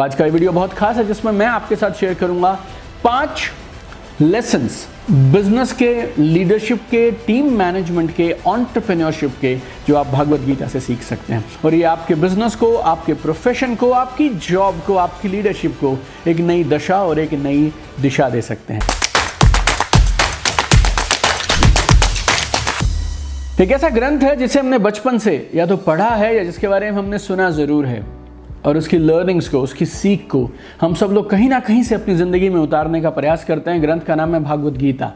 आज का वीडियो बहुत खास है जिसमें मैं आपके साथ शेयर करूंगा 5 लेसन्स बिजनेस के, लीडरशिप के, टीम मैनेजमेंट के, एंटरप्रेन्योरशिप के जो आप भगवत गीता से सीख सकते हैं और ये आपके बिजनेस को, आपके प्रोफेशन को, आपकी जॉब को, आपकी लीडरशिप को एक नई दशा और एक नई दिशा दे सकते हैं। एक ऐसा ग्रंथ है जिसे हमने बचपन से या तो पढ़ा है या जिसके बारे में हमने सुना जरूर है और उसकी लर्निंग्स को, उसकी सीख को हम सब लोग कहीं ना कहीं से अपनी ज़िंदगी में उतारने का प्रयास करते हैं। ग्रंथ का नाम है भगवत गीता।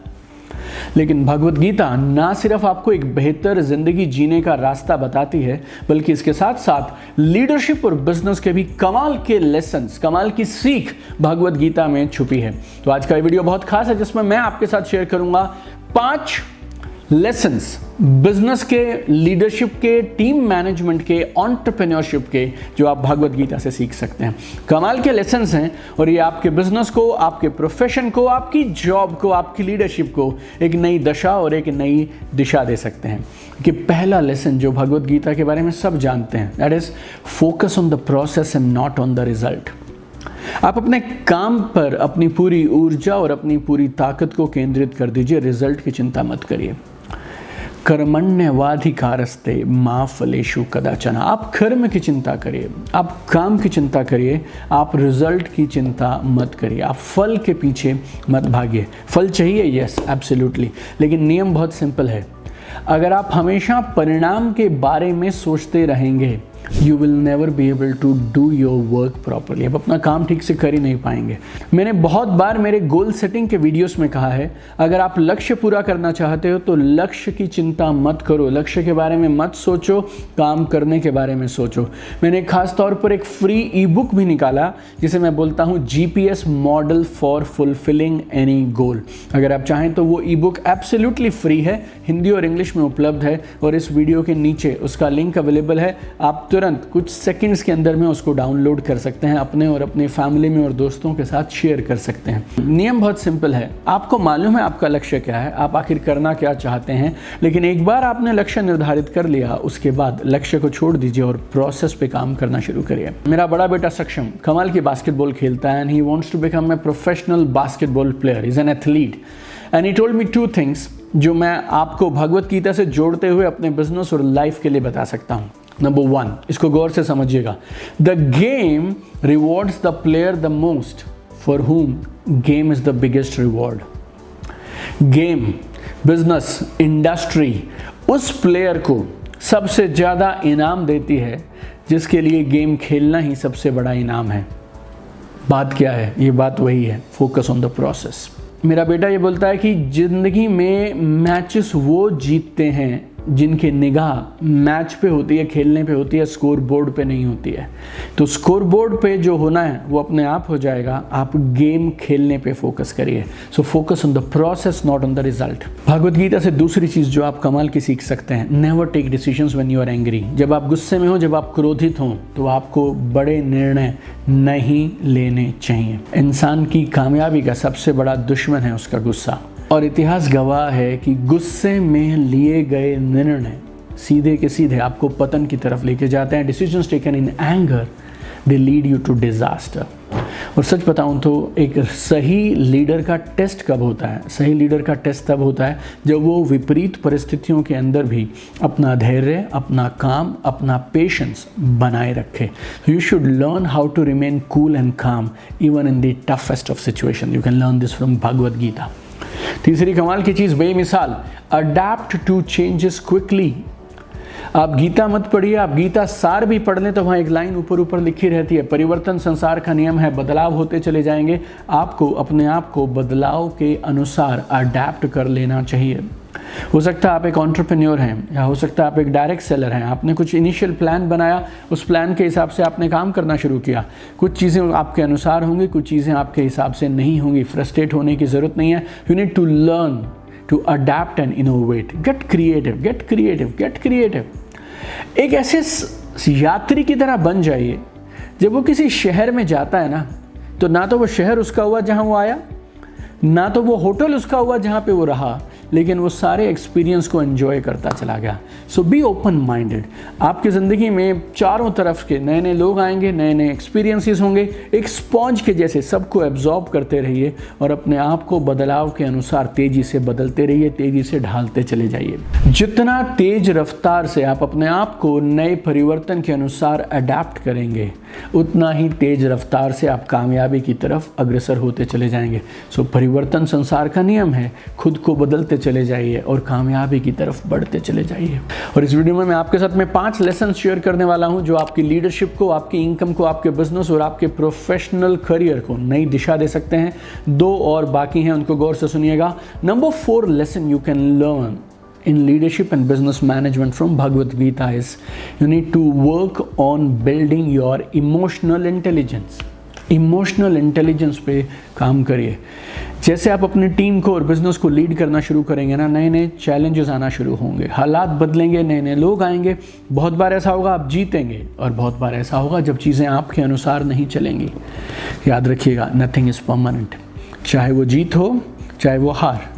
लेकिन भगवत गीता ना सिर्फ आपको एक बेहतर ज़िंदगी जीने का रास्ता बताती है, बल्कि इसके साथ साथ लीडरशिप और बिजनेस के भी कमाल के लेसन्स, कमाल की सीख भगवत गीता में छुपी है। तो आज का वीडियो बहुत खास है जिसमें मैं आपके साथ शेयर करूंगा 5 लेसन्स बिजनेस के, लीडरशिप के, टीम मैनेजमेंट के, एंटरप्रेन्योरशिप के जो आप भगवत गीता से सीख सकते हैं। कमाल के लेसन्स हैं और ये आपके बिजनेस को, आपके प्रोफेशन को, आपकी जॉब को, आपकी लीडरशिप को एक नई दशा और एक नई दिशा दे सकते हैं। कि पहला लेसन जो भगवत गीता के बारे में सब जानते हैं, that is focus on the process and not on the result. आप अपने काम पर अपनी पूरी ऊर्जा और अपनी पूरी ताकत को केंद्रित कर दीजिए, रिजल्ट की चिंता मत करिए। कर्मण्यवाधिकारस्ते मा फलेषु कदाचन। आप कर्म की चिंता करिए, आप काम की चिंता करिए, आप रिजल्ट की चिंता मत करिए, आप फल के पीछे मत भागिए। फल चाहिए, यस एब्सोल्युटली, लेकिन नियम बहुत सिंपल है। अगर आप हमेशा परिणाम के बारे में सोचते रहेंगे, you will never be able to do your work properly. आप अपना काम ठीक से कर ही नहीं पाएंगे। मैंने बहुत बार मेरे गोल सेटिंग के वीडियोस में कहा है, अगर आप लक्ष्य पूरा करना चाहते हो तो लक्ष्य की चिंता मत करो, लक्ष्य के बारे में मत सोचो, काम करने के बारे में सोचो। मैंने खास तौर पर एक फ्री ई बुक भी निकाला जिसे मैं बोलता हूँ GPS model for fulfilling any गोल। अगर आप चाहें तो वो ई बुक एब्सोल्युटली फ्री है, हिंदी और इंग्लिश में उपलब्ध है और इस वीडियो के नीचे उसका लिंक अवेलेबल है। आप तुरंत कुछ सेकंड्स के अंदर में उसको डाउनलोड कर सकते हैं, अपने और अपनी फैमिली में और दोस्तों के साथ शेयर कर सकते हैं। नियम बहुत सिंपल है, आपको मालूम है आपका लक्ष्य क्या है, आप आखिर करना क्या चाहते हैं, लेकिन एक बार आपने लक्ष्य निर्धारित कर लिया, उसके बाद लक्ष्य को छोड़ दीजिए और प्रोसेस पे काम करना शुरू करिए। मेरा बड़ा बेटा सक्षम कमाल की बास्केटबॉल खेलता है and he wants to become a professional basketball player, is an athlete and he told me 2 things जो मैं आपको भगवत गीता से जोड़ते हुए अपने बिजनेस और लाइफ के लिए बता सकता हूँ। नंबर 1, इसको गौर से समझिएगा। The game rewards the player the most for whom game is the biggest reward. Game, business, industry उस प्लेयर को सबसे ज़्यादा इनाम देती है जिसके लिए गेम खेलना ही सबसे बड़ा इनाम है। बात क्या है? ये बात वही है, फोकस ऑन द प्रोसेस। मेरा बेटा ये बोलता है कि ज़िंदगी में मैचेस वो जीतते हैं जिनकी निगाह मैच पे होती है, खेलने पे होती है, स्कोर बोर्ड पे नहीं होती है। तो स्कोर बोर्ड पे जो होना है वो अपने आप हो जाएगा, आप गेम खेलने पे फोकस करिए। So focus on the process not on the result. Bhagavad Gita से दूसरी चीज़ जो आप कमाल की सीख सकते हैं, never take decisions when you are angry. जब आप गुस्से में हो, जब आप क्रोधित हों, तो आपको बड़े निर्णय नहीं लेने चाहिए। इंसान की कामयाबी का सबसे बड़ा दुश्मन है उसका गुस्सा, और इतिहास गवाह है कि गुस्से में लिए गए निर्णय सीधे के सीधे आपको पतन की तरफ लेके जाते हैं। Decisions taken in anger they lead you to disaster. और सच बताऊं तो एक सही लीडर का टेस्ट कब होता है? सही लीडर का टेस्ट तब होता है जब वो विपरीत परिस्थितियों के अंदर भी अपना धैर्य, अपना काम, अपना पेशेंस बनाए रखे। You should learn how to remain cool and calm even in the toughest of situation. You can learn this from Bhagavad Gita. तीसरी कमाल की चीज़ बेमिसाल, अडैप्ट टू चेंजेस क्विकली। आप गीता मत पढ़िए, आप गीता सार भी पढ़ लें तो वहाँ एक लाइन ऊपर ऊपर लिखी रहती है, परिवर्तन संसार का नियम है, बदलाव होते चले जाएंगे। आपको अपने आप को बदलाव के अनुसार अडैप्ट कर लेना चाहिए। हो सकता है आप एक एंटरप्रेन्योर हैं, या हो सकता है आप एक डायरेक्ट सेलर हैं। आपने कुछ इनिशियल प्लान बनाया, उस प्लान के हिसाब से आपने काम करना शुरू किया। कुछ चीज़ें आपके अनुसार होंगी, कुछ चीज़ें आपके हिसाब से नहीं होंगी। फ्रस्ट्रेट होने की ज़रूरत नहीं है। You need to learn to adapt and innovate. Get creative, get creative, get creative. एक ऐसे यात्री की तरह बन जाइए, जब वो किसी शहर में जाता है ना, तो ना तो वो शहर उसका हुआ जहाँ वो आया, ना तो वो होटल उसका हुआ जहाँ पे वो रहा, लेकिन वो सारे एक्सपीरियंस को एंजॉय करता चला गया। सो बी ओपन माइंडेड। आपकी ज़िंदगी में चारों तरफ के नए नए लोग आएंगे, नए नए एक्सपीरियंसेस होंगे। एक स्पॉन्ज के जैसे सबको एब्जॉर्ब करते रहिए और अपने आप को बदलाव के अनुसार तेज़ी से बदलते रहिए, तेज़ी से ढालते चले जाइए। जितना तेज रफ्तार से आप अपने आप को नए परिवर्तन के अनुसार अडेप्ट करेंगे, उतना ही तेज रफ्तार से आप कामयाबी की तरफ अग्रसर होते चले जाएंगे। सो परिवर्तन संसार का नियम है। खुद को बदलते चले जाइए और कामयाबी की तरफ बढ़ते चले जाइए। और इस वीडियो में मैं आपके साथ में 5 लेसन शेयर करने वाला हूं जो आपकी लीडरशिप को, आपकी इनकम को, आपके बिजनेस और आपके प्रोफेशनल करियर को नई दिशा दे सकते हैं। 2 और बाकी हैं, उनको गौर से सुनिएगा। Number 4 lesson you can learn in leadership and business management from Bhagavad Gita is you need to work on building your emotional intelligence. Emotional intelligence पे काम करिए। जैसे आप अपनी टीम को और बिजनेस को लीड करना शुरू करेंगे ना, नए नए चैलेंजेस आना शुरू होंगे, हालात बदलेंगे, नए नए लोग आएंगे। बहुत बार ऐसा होगा आप जीतेंगे और बहुत बार ऐसा होगा जब चीज़ें आपके अनुसार नहीं चलेंगी। याद रखिएगा, नथिंग इज़ परमानेंट। चाहे वो जीत हो चाहे वो हार,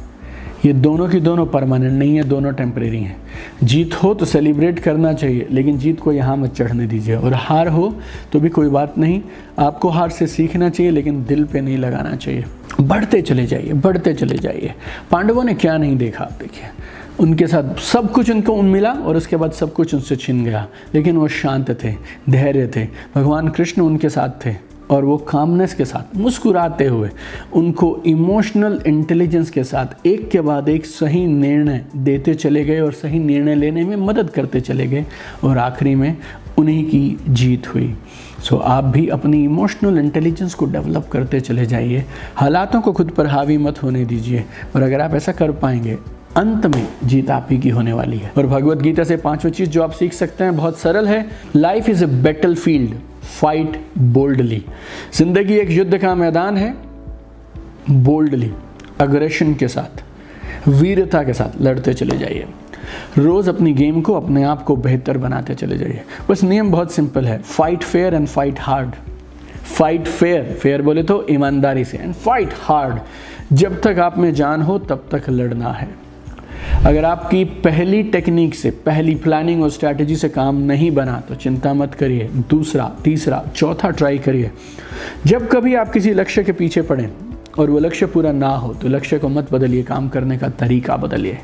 ये दोनों की दोनों परमानेंट नहीं है, दोनों टेम्परेरी हैं। जीत हो तो सेलिब्रेट करना चाहिए, लेकिन जीत को यहाँ मत चढ़ने दीजिए। और हार हो तो भी कोई बात नहीं, आपको हार से सीखना चाहिए, लेकिन दिल पे नहीं लगाना चाहिए। बढ़ते चले जाइए, बढ़ते चले जाइए। पांडवों ने क्या नहीं देखा आप देखिए। उनके साथ सब कुछ उनको मिला और उसके बाद सब कुछ उनसे छिन गया, लेकिन वो शांत थे, धैर्य थे। भगवान कृष्ण उनके साथ थे और वो कामनेस के साथ मुस्कुराते हुए उनको इमोशनल इंटेलिजेंस के साथ एक के बाद एक सही निर्णय देते चले गए और सही निर्णय लेने में मदद करते चले गए और आखिरी में उन्हीं की जीत हुई। सो आप भी अपनी इमोशनल इंटेलिजेंस को डेवलप करते चले जाइए। हालातों को खुद पर हावी मत होने दीजिए, और अगर आप ऐसा कर पाएंगे अंत में जीत आप ही की होने वाली है। और भगवत गीता से 5वीं चीज़ जो आप सीख सकते हैं बहुत सरल है। Life is a battle field, fight boldly. जिंदगी एक युद्ध का मैदान है। बोल्डली, अग्रेशन के साथ, वीरता के साथ लड़ते चले जाइए। रोज अपनी गेम को, अपने आप को बेहतर बनाते चले जाइए। बस नियम बहुत सिंपल है, fight fair and fight hard. Fight fair, fair बोले तो ईमानदारी से, एंड फाइट हार्ड। जब तक आप में जान हो तब तक लड़ना है। अगर आपकी पहली टेक्निक से, पहली प्लानिंग और स्ट्रैटेजी से काम नहीं बना तो चिंता मत करिए, दूसरा, तीसरा, चौथा ट्राई करिए। जब कभी आप किसी लक्ष्य के पीछे पड़ें और वो लक्ष्य पूरा ना हो तो लक्ष्य को मत बदलिए, काम करने का तरीका बदलिए।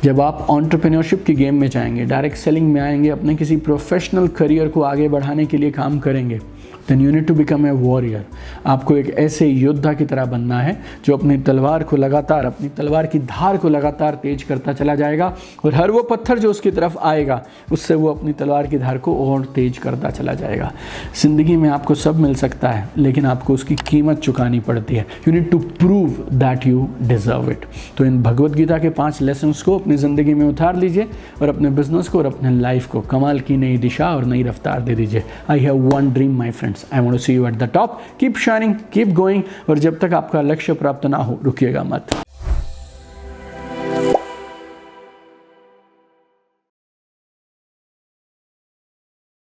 जब आप एंटरप्रेन्योरशिप की गेम में जाएंगे, डायरेक्ट सेलिंग में आएंगे, अपने किसी प्रोफेशनल करियर को आगे बढ़ाने के लिए काम करेंगे, then you need to become a warrior. आपको एक ऐसे योद्धा की तरह बनना है जो अपनी तलवार को लगातार, अपनी तलवार की धार को लगातार तेज करता चला जाएगा, और हर वो पत्थर जो उसकी तरफ आएगा उससे वो अपनी तलवार की धार को और तेज करता चला जाएगा। ज़िंदगी में आपको सब मिल सकता है, लेकिन आपको उसकी कीमत चुकानी पड़ती है। You need to prove that you deserve it. तो इन भगवत गीता के 5 लेसन्स को अपनी ज़िंदगी में उतार लीजिए और अपने बिजनेस को और अपने लाइफ को कमाल की नई दिशा और नई रफ्तार दे दीजिए। I have one dream my friends, I want to see you at the top. Keep shining, keep going, और जब तक आपका लक्ष्य प्राप्त ना हो रुकिएगा मत।